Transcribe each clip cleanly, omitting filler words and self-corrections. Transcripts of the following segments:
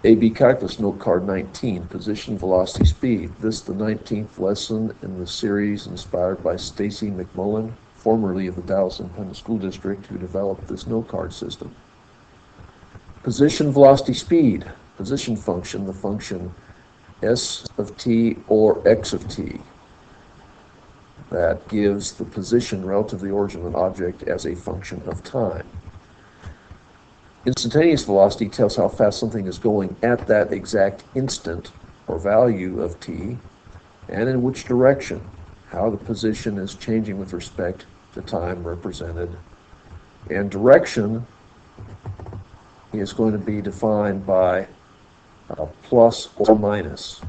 AB Calculus Note Card 19, Position, Velocity, Speed. This is the 19th lesson in the series inspired by Stacy McMullen, formerly of the Dallas Independent School District, who developed this note card system. Position, velocity, speed. Position function, the function s of t or x of t. That gives the position relative to the origin of an object as a function of time. Instantaneous velocity tells how fast something is going at that exact instant or value of t, and in which direction, how the position is changing with respect to time represented. And direction is going to be defined by plus or minus.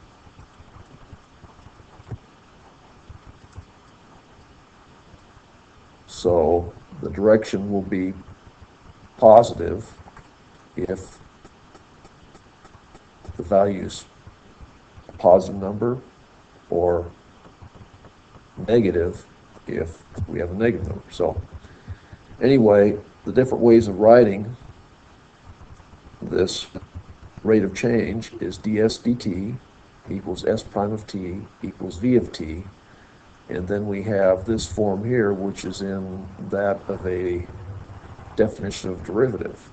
So the direction will be positive if the value is a positive number, or negative if we have a negative number. So anyway, the different ways of writing this rate of change is ds dt equals s prime of t equals v of t, and then we have this form here, which is in that of a definition of derivative.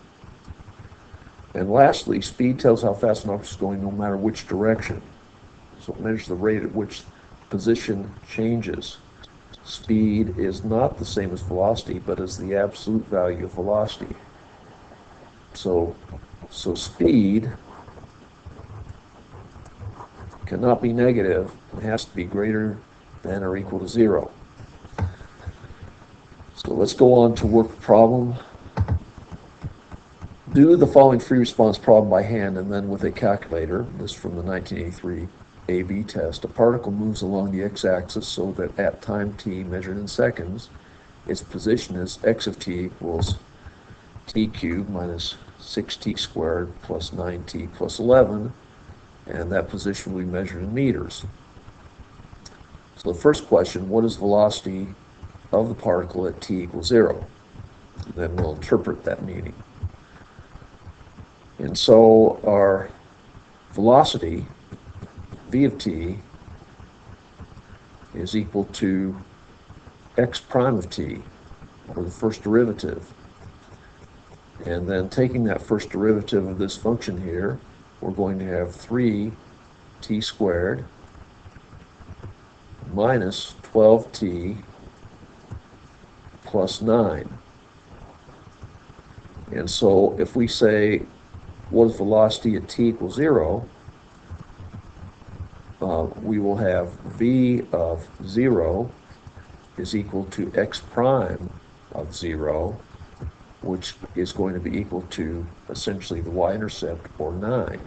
And lastly, speed tells how fast an object is going no matter which direction. So it measures the rate at which position changes. Speed is not the same as velocity, but is the absolute value of velocity. So speed cannot be negative. It has to be greater than or equal to 0. So let's go on to work the problem. Do the following free response problem by hand and then with a calculator. This is from the 1983 AB test. A particle moves along the x-axis so that at time t measured in seconds, its position is x of t equals t cubed minus 6t squared plus 9t plus 11, and that position will be measured in meters. So the first question, what is velocity of the particle at t equals 0? And then we'll interpret that meaning. And so our velocity, v of t, is equal to x prime of t, or the first derivative. And then taking that first derivative of this function here, we're going to have 3t squared minus 12t plus 9. And so if we say, what is velocity at t equals 0? We will have v of 0 is equal to x prime of 0, which is going to be equal to essentially the y-intercept, or 9.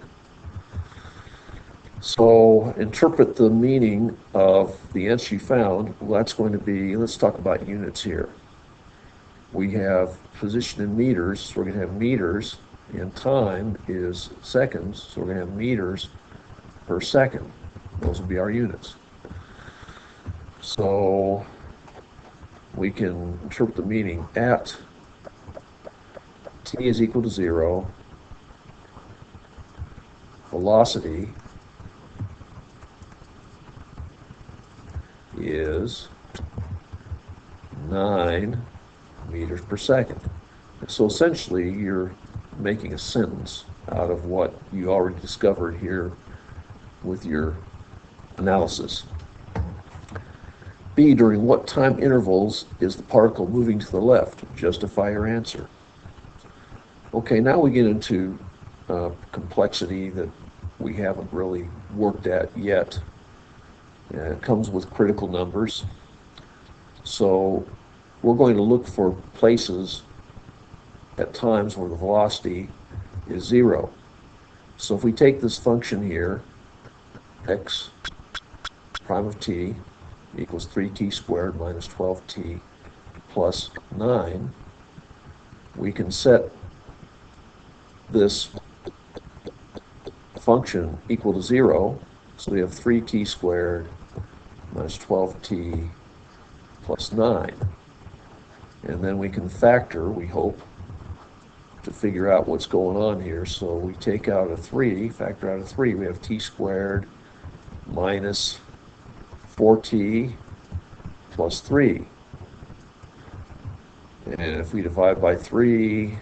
So interpret the meaning of the answer you found. Well, that's going to be, let's talk about units here. We have position in meters, so we're going to have meters, and time is seconds, so we're going to have meters per second. Those will be our units. So we can interpret the meaning at t is equal to 0, velocity is 9 meters per second. So essentially, you're making a sentence out of what you already discovered here with your analysis. B, during what time intervals is the particle moving to the left? Justify your answer. Okay, now we get into complexity that we haven't really worked at yet. It comes with critical numbers. So we're going to look for places at times where the velocity is 0. So if we take this function here, x prime of t equals 3t squared minus 12t plus 9, we can set this function equal to 0. So we have 3t squared minus 12t plus 9. And then we can factor, we hope, to figure out what's going on here. So we take out a 3, factor out a 3, we have t squared minus 4t plus 3. And if we divide by 3,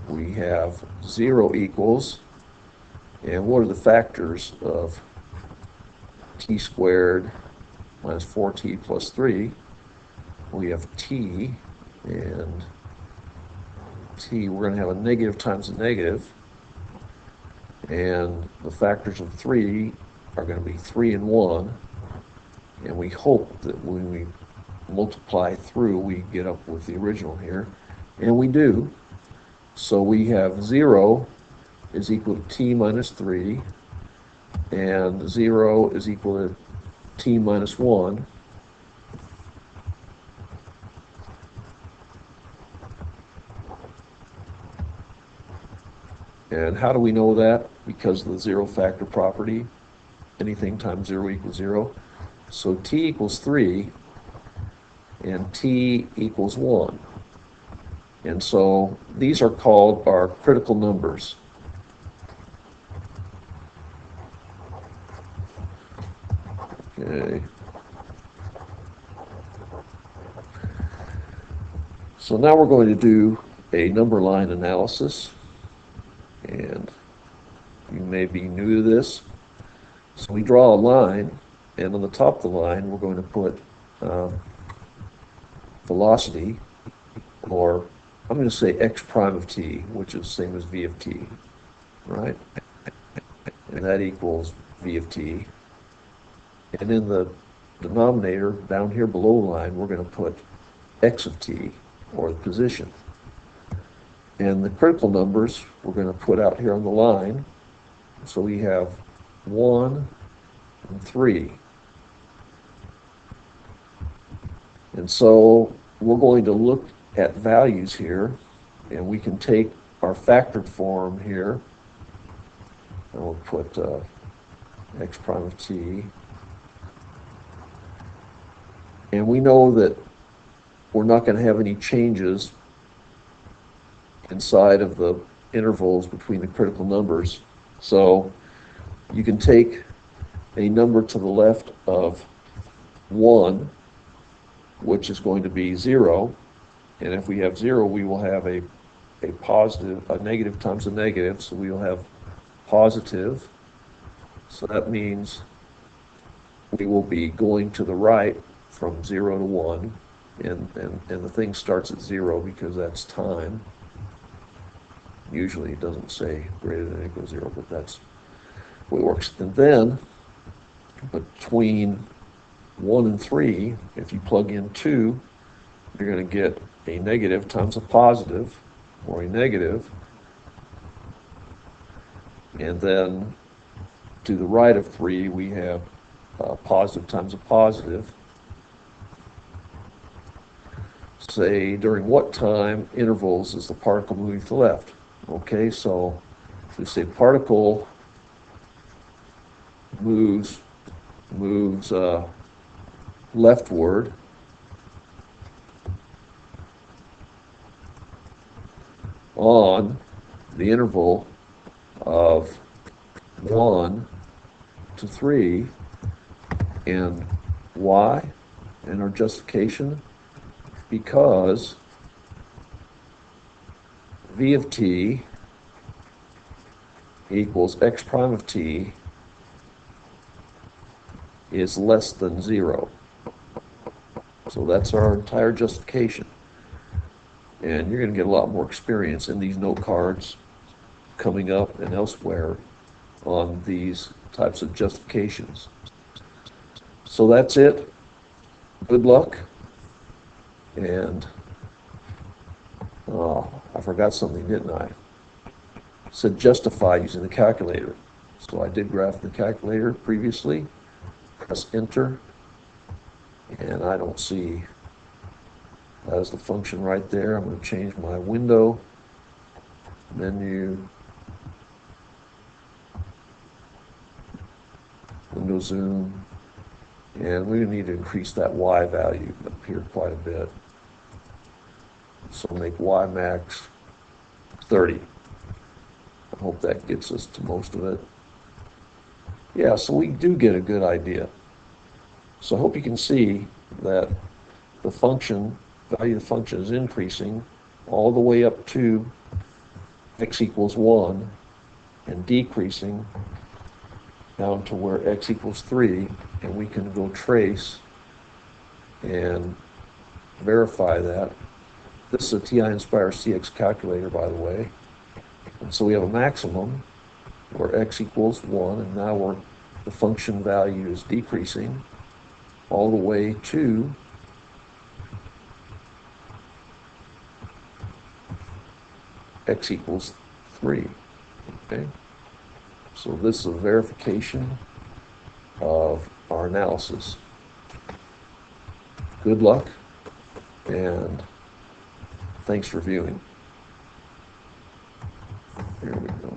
we have 0 equals, and what are the factors of t squared minus 4t plus 3? We have t, and t, we're going to have a negative times a negative, and the factors of 3 are going to be 3 and 1, and we hope that when we multiply through, we get up with the original here, and we do. So we have 0 is equal to t minus 3, and 0 is equal to t minus 1. And how do we know that? Because of the zero factor property. Anything times 0 equals 0. So t equals 3, and t equals 1. And so these are called our critical numbers. Okay. So now we're going to do a number line analysis. And you may be new to this. So we draw a line, and on the top of the line, we're going to put velocity, or I'm going to say x prime of t, which is the same as v of t, right? And that equals v of t. And in the denominator, down here below the line, we're going to put x of t, or the position. And the critical numbers we're going to put out here on the line. So we have 1 and 3. And so we're going to look at values here, and we can take our factored form here, and we'll put x prime of t. And we know that we're not going to have any changes inside of the intervals between the critical numbers. So you can take a number to the left of 1, which is going to be 0. And if we have 0, we will have a positive, a negative times a negative. So we will have positive. So that means we will be going to the right from 0 to 1. And the thing starts at 0 because that's time. Usually it doesn't say greater than or equal to 0, but that's the way it works. And then between 1 and 3, if you plug in 2, you're going to get a negative times a positive, or a negative. And then to the right of 3, we have positive times a positive. Say, during what time intervals is the particle moving to the left? Okay, so we say particle moves leftward on the interval of 1 to 3, and why? And our justification, because v of t equals x prime of t is less than 0. So that's our entire justification. And you're going to get a lot more experience in these note cards coming up and elsewhere on these types of justifications. So that's it. Good luck. And I forgot something, didn't I? It said justify using the calculator. So I did graph the calculator previously. Press enter, and I don't see that is the function right there. I'm going to change my window menu, window zoom, and we need to increase that Y value up here quite a bit. So make y max 30. I hope that gets us to most of it. Yeah, so we do get a good idea. So I hope you can see that the function, value of the function is increasing all the way up to x equals 1 and decreasing down to where x equals 3, and we can go trace and verify that. This is a TI Nspire CX calculator, by the way. And so we have a maximum where x equals 1, and now the function value is decreasing all the way to x equals 3. Okay? So this is a verification of our analysis. Good luck, and thanks for viewing. Here we go.